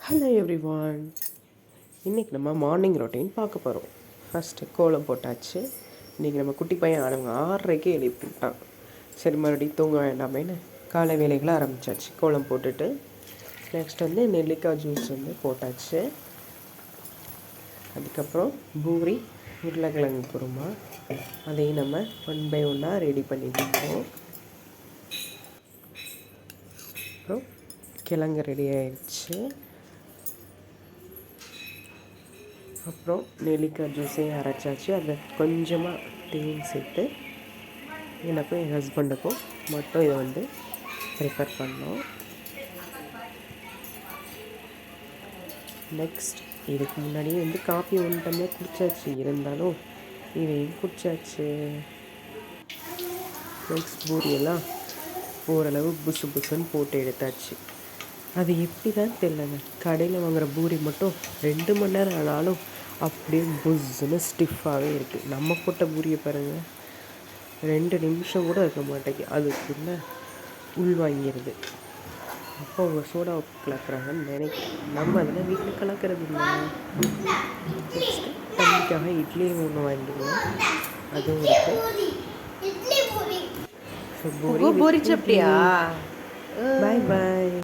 Hello everyone. இன்றைக்கி நம்ம morning routine பார்க்க போகிறோம். ஃபஸ்ட்டு கோலம் போட்டாச்சு. இன்றைக்கி நம்ம குட்டி பையன் 6:30க்கு எழுப்பிட்டான். சரி மறுபடியும் தூங்க வேண்டாமேன்னு காலை வேலைகளை ஆரம்பித்தாச்சு. கோலம் போட்டுட்டு நெக்ஸ்ட் நெல்லிக்காய் ஜூஸ் போட்டாச்சு. அதுக்கப்புறம் பூரி, உருளைக்கிழங்கு குருமா, அதையும் நம்ம 1 by 1 ரெடி பண்ணிட்டுருக்கோம். அப்புறம் கிழங்கு ரெடி ஆயிடுச்சு. அப்புறம் நெல்லிக்காய் ஜூஸையும் அரைச்சாச்சு. அதில் கொஞ்சமாக தேன் சேர்த்து எனக்கும் என் ஹஸ்பண்டுக்கும் மட்டும் இதை ப்ரிப்பேர் பண்ணோம். நெக்ஸ்ட் இதுக்கு முன்னாடியே காஃபி 1 டம்ளர் குடித்தாச்சு. இருந்தாலும் இதையும் குடித்தாச்சு. நெக்ஸ்ட் பூரியெல்லாம் ஓரளவு புசு புசுன்னு போட்டு எடுத்தாச்சு. அது எப்படி தான் தெரியலங்க, கடையில் வாங்குகிற பூரி மட்டும் 2 மணி நேரம் ஆனாலும் அப்படியே புஸ்ஸுன்னு ஸ்டிஃபாகவே இருக்குது. நம்ம போட்ட பூரியை பாருங்கள், 2 நிமிஷம் கூட இருக்க மாட்டேங்குது, அதுக்குள்ளே உள்வாங்கிடுது. அப்போ அவங்க சோடா கலக்குறாங்கன்னு நினைக்கிறேன். நம்ம அதில் வீட்டில் கலக்கிறது இல்லை. நெக்ஸ்ட்டு தண்ணிக்காக இட்லியும் 1 வாங்கிடுவோம், அதுவும் இருக்குது. ஸோ பூரி பூரி சப்டியா? பாய் பாய்.